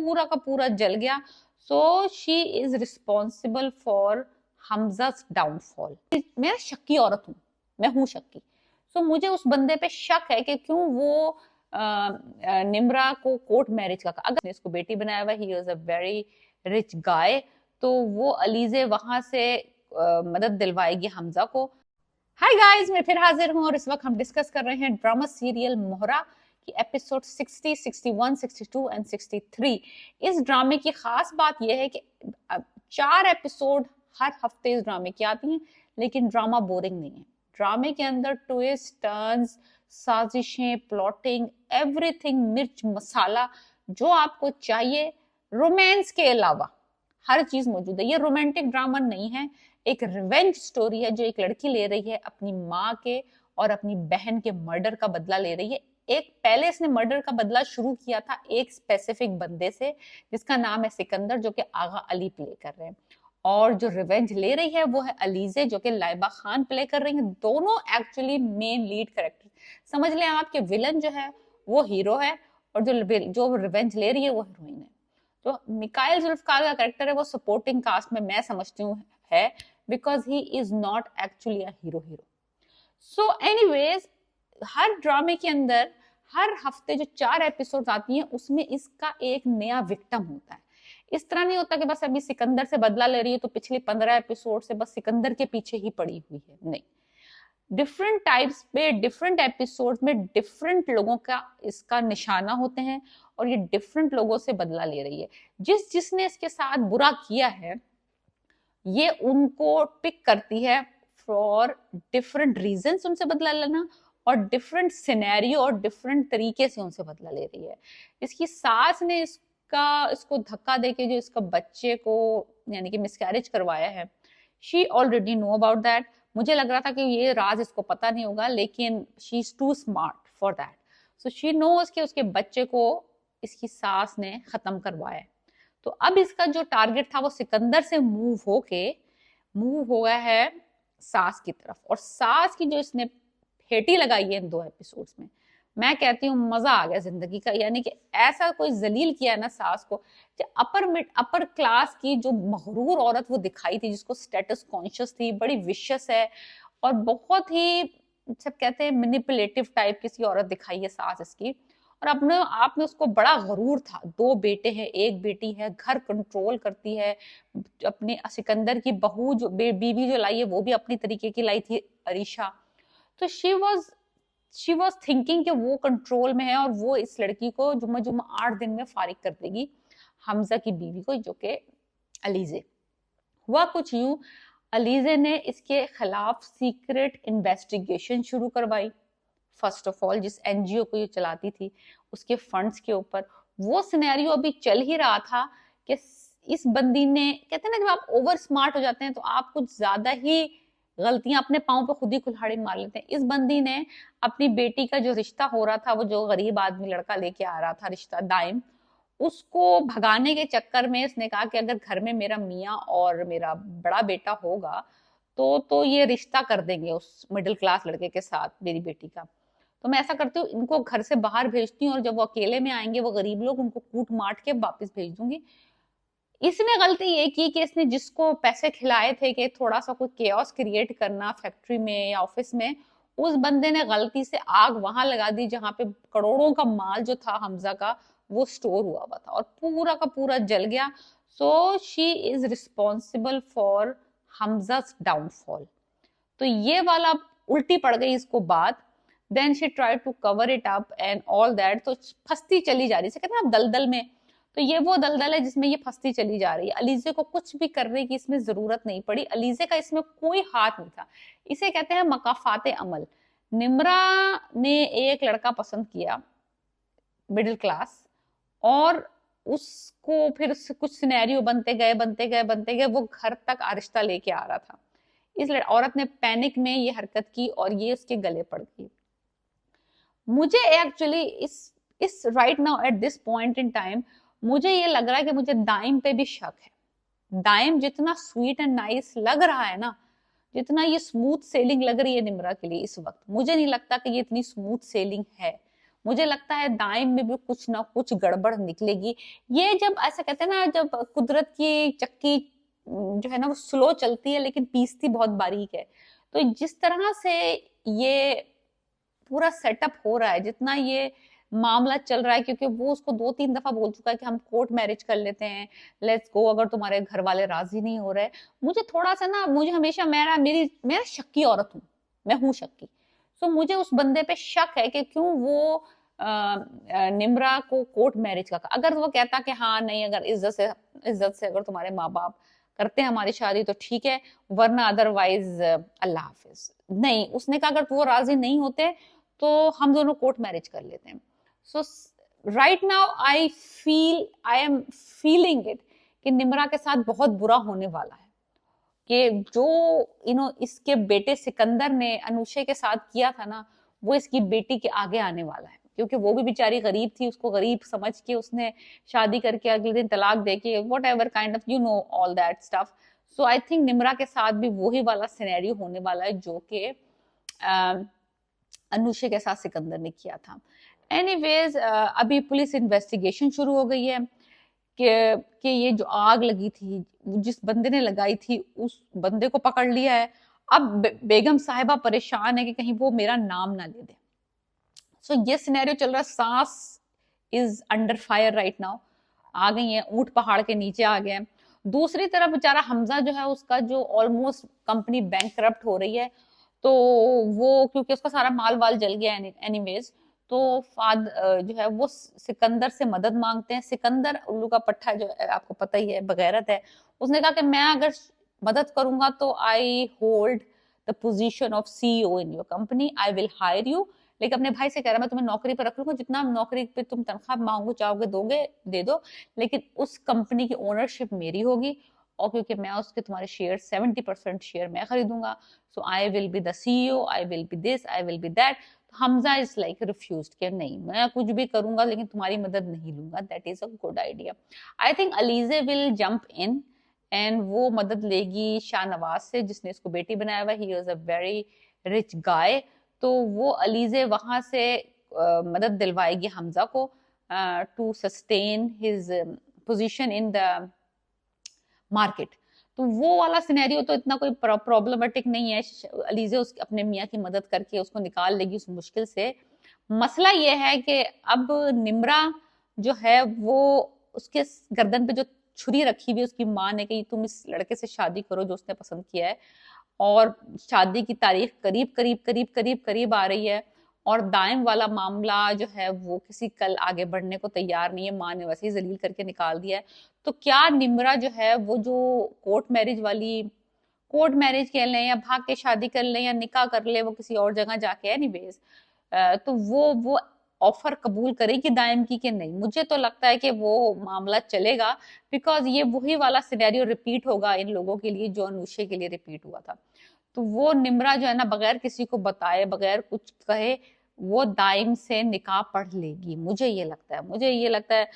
पूरा का पूरा जल गया। So she is responsible for Hamza's downfall. मैं शक्की औरत हूँ, मैं हूँ शक्की। सो मुझे उस बंदे पे शक है कि क्यों वो निम्रा को कोर्ट मैरिज का, अगर इसको बेटी बनाया हुआ, he is a very rich guy, तो वो अलीजे वहां से मदद दिलवाएगी हमजा को। हाय गाइस, मैं फिर हाजिर हूँ और इस वक्त हम डिस्कस कर रहे हैं ड्रामा सीरियल मोहरा की एपिसोड 60, 61, 62 एंड 63। इस ड्रामे की खास बात यह है कि 4 एपिसोड हर हफ्ते इस ड्रामे की आती हैं, लेकिन ड्रामा बोरिंग नहीं है। ड्रामे के अंदर ट्विस्ट, टर्न्स, साजिशें, प्लॉटिंग, एवरीथिंग, मिर्च मसाला जो आपको चाहिए, रोमांस के अलावा हर चीज मौजूद है। ये रोमांटिक ड्रामा नहीं है, एक रिवेंज स्टोरी है जो एक लड़की ले रही है अपनी माँ के और अपनी बहन के मर्डर का बदला ले रही है। एक पहले इसने मर्डर का बदला शुरू किया था एक स्पेसिफिक बंदे से जिसका नाम है सिकंदर, जो कि आगा अली प्ले कर रहे हैं, और जो रिवेंज ले रही है वो है अलीजे जो कि लाइबा खान प्ले कर रही है। दोनों एक्चुअली मेन लीड कैरेक्टर, समझ लें आपके विलन जो है वो हीरो है और जो रिवेंज ले रही है वो हीरोइन है। तो मिकाइल जुल्फकार का कैरेक्टर है वो सपोर्टिंग कास्ट में मैं समझती हूँ है, because he is not actually a hero. So anyways, हर ड्रामे के अंदर हर हफ्ते जो 4 एपिसोड आती हैं उसमें इसका एक नया विक्टिम होता है। इस तरह नहीं होता कि बस अभी सिकंदर से बदला ले रही है तो पिछले 15 एपिसोड से बस सिकंदर के पीछे ही पड़ी हुई है, नहीं। डिफरेंट टाइप्स पे डिफरेंट एपिसोड में डिफरेंट लोगों का इसका निशाना होते हैं और ये डिफरेंट लोगों से बदला ले रही है। जिसने इसके साथ बुरा किया है ये उनको पिक करती है फॉर डिफरेंट रीजंस उनसे बदला लेना, और डिफरेंट सिनेरियो और डिफरेंट तरीके से उनसे बदला ले रही है। इसकी सास ने इसको धक्का देके जो इसका बच्चे को यानी कि मिसकैरेज करवाया है, she already know about that. मुझे लग रहा था कि ये राज इसको पता नहीं होगा, लेकिन she is too smart for that. So she knows कि उसके बच्चे को इसकी सास ने खत्म करवाया। तो अब इसका जो टारगेट था वो सिकंदर से मूव हो गया है सास की तरफ, और सास की जो इसने फेटी लगाई है इन 2 एपिसोड्स में, मैं कहती हूँ मजा आ गया जिंदगी का। यानी कि ऐसा कोई जलील किया है ना सास को। अपर क्लास की जो मगरूर औरत वो दिखाई थी, जिसको स्टेटस कॉन्शियस थी, बड़ी विशियस है और बहुत ही सब कहते हैं मैनिपुलेटिव टाइप की औरत दिखाई है सास इसकी। और अपने आप में उसको बड़ा गरूर था, 2 बेटे हैं, 1 बेटी है, घर कंट्रोल करती है। अपने सिकंदर की बहू जो बीवी जो लाई है वो भी अपनी तरीके की लाई थी, अरीशा। तो शी वॉज थिंकिंग कि वो कंट्रोल में है और वो इस लड़की को जुम्मा जुम्मा 8 दिन में फारिग कर देगी, हमजा की बीवी को, जो कि अलीजे। हुआ कुछ यूं, अलीजे ने इसके खिलाफ सीक्रेट इन्वेस्टिगेशन शुरू करवाई। फर्स्ट ऑफ ऑल जिस एनजीओ को ये चलाती थी उसके फंड्स के ऊपर वो सिनेरियो अभी चल ही रहा था कि इस बंदी ने, कहते हैं ना जब आप ओवर स्मार्ट हो जाते हैं तो आप कुछ ज्यादा ही गलतियां अपने पांव पे खुद ही कुल्हाड़ी मार लेते हैं। इस बंदी ने अपनी बेटी का जो रिश्ता हो रहा था, वो जो गरीब आदमी लड़का लेके आ रहा था रिश्ता दाइम, उसको भगाने के चक्कर में इसने कहा कि अगर घर में मेरा मियाँ और मेरा बड़ा बेटा होगा तो ये रिश्ता कर देंगे उस मिडिल क्लास लड़के के साथ मेरी बेटी का। तो मैं ऐसा करती हूँ, इनको घर से बाहर भेजती हूँ और जब वो अकेले में आएंगे वो गरीब लोग, उनको कूट मार के वापस भेज दूंगी। इसने गलती ये की कि इसने जिसको पैसे खिलाए थे कि थोड़ा सा कोई केओस क्रिएट करना फैक्ट्री में या ऑफिस में, उस बंदे ने गलती से आग वहां लगा दी जहां पे करोड़ों का माल जो था हमजा का वो स्टोर हुआ था और पूरा का पूरा जल गया। So she is responsible for Hamza's downfall. तो ये वाला उल्टी पड़ गई इसको बात। Then she try to cover it up and all that. तो फंसती चली जा रही है, कहते हैं ना दलदल में, तो ये वो दलदल है जिसमें ये फंसती चली जा रही है। अलीजे को कुछ भी करने की इसमें जरूरत नहीं पड़ी, अलीजे का इसमें कोई हाथ नहीं था। इसे कहते हैं मकाफाते अमल। निम्रा ने एक लड़का पसंद किया मिडिल क्लास, और उसको फिर कुछ सिनेरियो बनते गए वो घर तक रिश्ता लेके आ रहा था। इस औरत ने पैनिक में ये हरकत की और ये उसके गले पड़ गई। मुझे एक्चुअली इस right now at this point in time मुझे ये लग रहा है कि मुझे दाइम पे भी शक है। दाइम जितना स्वीट एंड नाइस लग रहा है ना, जितना ये स्मूथ सेलिंग लग रही है निम्रा के लिए इस वक्त, मुझे नहीं लगता कि ये इतनी स्मूथ सेलिंग है। मुझे लगता है दाइम में भी कुछ ना कुछ गड़बड़ निकलेगी। ये जब ऐसा कहते हैं ना, जब कुदरत की चक्की जो है ना वो स्लो चलती है लेकिन पीसती बहुत बारीक है, तो जिस तरह से ये पूरा सेटअप हो रहा है, जितना ये मामला चल रहा है, क्योंकि वो उसको 2-3 दफा बोल चुका है कि हम कोर्ट मैरिज कर लेते हैं, लेट्स गो, अगर तुम्हारे घर वाले राजी नहीं हो रहे। मुझे थोड़ा सा ना, मुझे हमेशा मेरा शक्की औरत हूँ, मैं हूँ शक्की। सो मुझे उस बंदे पे शक है कि क्यों वो निम्रा को कोर्ट मैरिज का, अगर वो कहता कि हाँ नहीं, अगर इज्जत से अगर तुम्हारे माँ बाप करते हैं हमारी शादी तो ठीक है, वरना अदरवाइज अल्लाह हाफिज। नहीं, उसने कहा अगर वो राजी नहीं होते तो हम दोनों कोर्ट मैरिज कर लेते हैं। So right now I am feeling it कि निम्रा के साथ बहुत बुरा होने वाला है, कि जो इसके बेटे सिकंदर ने अनुषे के साथ किया था ना, वो इसकी बेटी के आगे आने वाला है, क्योंकि वो भी बेचारी गरीब थी, उसको गरीब समझ के उसने शादी करके अगले दिन तलाक देके what ever kind of all that stuff. So I think Nimra के साथ भी वही वाला सिनेरियो होने वाला है जो कि अनुषे के साथ सिकंदर ने किया था। एनीवेज, अभी पुलिस इन्वेस्टिगेशन शुरू हो गई है कि ये जो आग लगी थी, जिस बंदे ने लगाई थी, उस बंदे को पकड़ लिया है। अब बेगम साहिबा परेशान है कि कहीं वो मेरा नाम ना ले दे। सो ये सिनेरियो चल रहा है, सास is under fire right now, आ गई है, ऊंट पहाड़ के नीचे आ गए हैं। दूसरी तरफ बेचारा हमजा जो है, उसका जो ऑलमोस्ट कंपनी बैंकरप्ट हो रही है, तो वो क्योंकि उसका सारा माल वाल जल गया एनीवेज, तो जो है वो सिकंदर से मदद मांगते हैं। सिकंदर उल्लू का पट्टा जो है, आपको पता ही है, बगैरत है। उसने कहा कि मैं अगर मदद करूंगा तो I hold the position of CEO in your company, I will hire you. लेकिन अपने भाई से कह रहा है मैं तुम्हें नौकरी पर रख लूंगा, जितना नौकरी पे तुम तनख्वाह मांगो चाहोगे दोगे, दे दो, लेकिन उस कंपनी की ओनरशिप मेरी होगी, और क्योंकि मैं उसके तुम्हारे शेयर 70% शेयर मैं खरीदूंगा, so I will be the CEO, I will be this, I will be that. Hamza is like refused कि नहीं, मैं कुछ भी करूंगा लेकिन तुम्हारी मदद नहीं लूंगा। That is a good idea. I think Alizeh will jump in and वो मदद लेगी शाहनवाज से, जिसने इसको बेटी बनाया हुआ, he is a very rich guy. तो वो अलीजे वहां से मदद दिलवाएगी हमजा को to sustain his position in the market. तो वो वाला सिनेरियो तो इतना कोई प्रॉब्लमेटिक नहीं है, अलीजे उसके अपने मियाँ की मदद करके उसको निकाल लेगी उस मुश्किल से। मसला ये है कि अब निम्रा जो है वो, उसके गर्दन पे जो छुरी रखी हुई उसकी माँ ने कि तुम इस लड़के से शादी करो जो उसने पसंद किया है, और शादी की तारीख करीब करीब करीब करीब करीब आ रही है, और दाइम वाला मामला जो है वो किसी कल आगे बढ़ने को तैयार नहीं है, माँ ने वैसे ही जलील करके निकाल दिया है। तो क्या निम्रा जो है वो जो कोर्ट मैरिज कर लें या भाग के शादी कर लें या निकाह कर ले वो किसी और जगह जाके, एनीवेज, तो वो ऑफर कबूल करेगी दाइम की कि नहीं? मुझे तो लगता है कि वो मामला चलेगा, बिकॉज ये वही वाला सिनेरियो रिपीट होगा इन लोगों के लिए जो अनुषे के लिए रिपीट हुआ था। तो वो निम्रा जो है ना, बगैर किसी को बताए, बगैर कुछ कहे, वो दाइम से निकाह पढ़ लेगी, मुझे ये लगता है।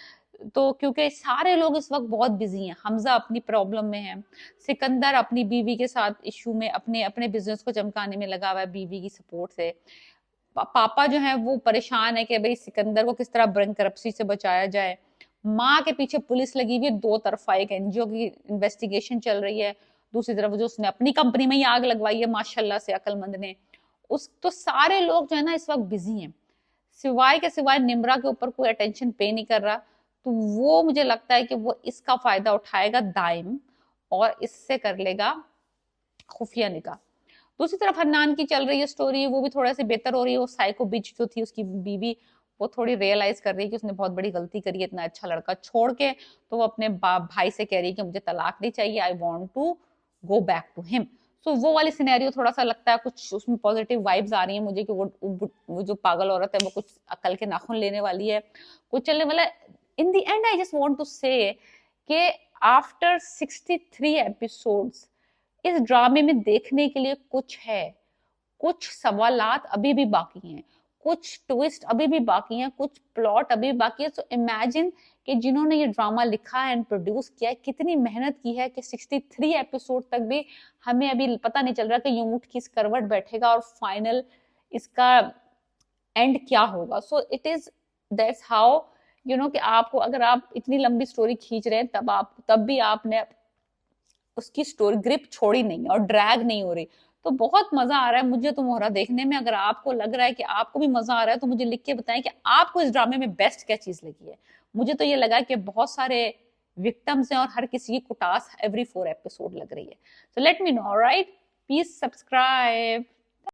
तो क्योंकि सारे लोग इस वक्त बहुत बिजी हैं, हमजा अपनी प्रॉब्लम में है, सिकंदर अपनी बीवी के साथ इशू में अपने अपने बिजनेस को चमकाने में लगा हुआ है बीवी की सपोर्ट से। पापा जो है वो परेशान है कि भाई सिकंदर को किस तरह बैंकरप्सी से बचाया जाए। माँ के पीछे पुलिस लगी हुई है, दो तरफा, एक एनजीओ की इन्वेस्टिगेशन चल रही है, दूसरी तरफ जो उसने अपनी कंपनी में ही आग लगवाई है माशाल्लाह से अकलमंद ने। उस तो सारे लोग जो है ना इस वक्त बिजी हैं, सिवाय निम्रा के ऊपर कोई अटेंशन पे नहीं कर रहा। तो वो मुझे लगता है कि वो इसका फायदा उठाएगा दाइम, और इससे कर लेगा खुफिया निकाह। दूसरी तरफ हन्नान की चल रही है स्टोरी, वो भी थोड़ा सी बेहतर हो रही है। वो साइको बिच जो थी उसकी बीवी, वो थोड़ी रियलाइज कर रही है कि उसने बहुत बड़ी गलती करी है इतना अच्छा लड़का छोड़ के, तो वो अपने भाई से कह रही है कि मुझे तलाक नहीं चाहिए, I want to go back to him. So वो वाली सिनेरियो थोड़ा सा लगता है कुछ उसमें पॉजिटिव वाइब्स आ रही है मुझे कि वो जो पागल औरत है वो कुछ अकल के नाखून लेने वाली है, कुछ चलने वाला। In the end I just want to say कि आफ्टर 63 एपिसोड्स इस ड्रामे में देखने के लिए कुछ है, कुछ सवालात अभी भी बाकी हैं, कुछ ट्विस्ट अभी भी बाकी हैं, कुछ प्लॉट अभी भी बाकी है। सो इमेजिन कि जिन्होंने ये ड्रामा लिखा एंड प्रोड्यूस किया है कितनी मेहनत की है कि 63 एपिसोड तक भी हमें अभी पता नहीं चल रहा कि ये ऊंट किस करवट बैठेगा और फाइनल इसका एंड क्या होगा। So it is that's how you know कि आपको अगर आप इतनी लंबी स्टोरी खींच रहे हैं तब भी आपने उसकी स्टोरी ग्रिप छोड़ी नहीं और ड्रैग नहीं हो रही। तो बहुत मजा आ रहा है मुझे तो मोहरा देखने में। अगर आपको लग रहा है कि आपको भी मजा आ रहा है तो मुझे लिख के बताएं कि आपको इस ड्रामे में बेस्ट क्या चीज लगी है। मुझे तो ये लगा कि बहुत सारे विक्टिम्स हैं और हर किसी की कुटास एवरी 4 एपिसोड लग रही है। So let me know, alright, please subscribe.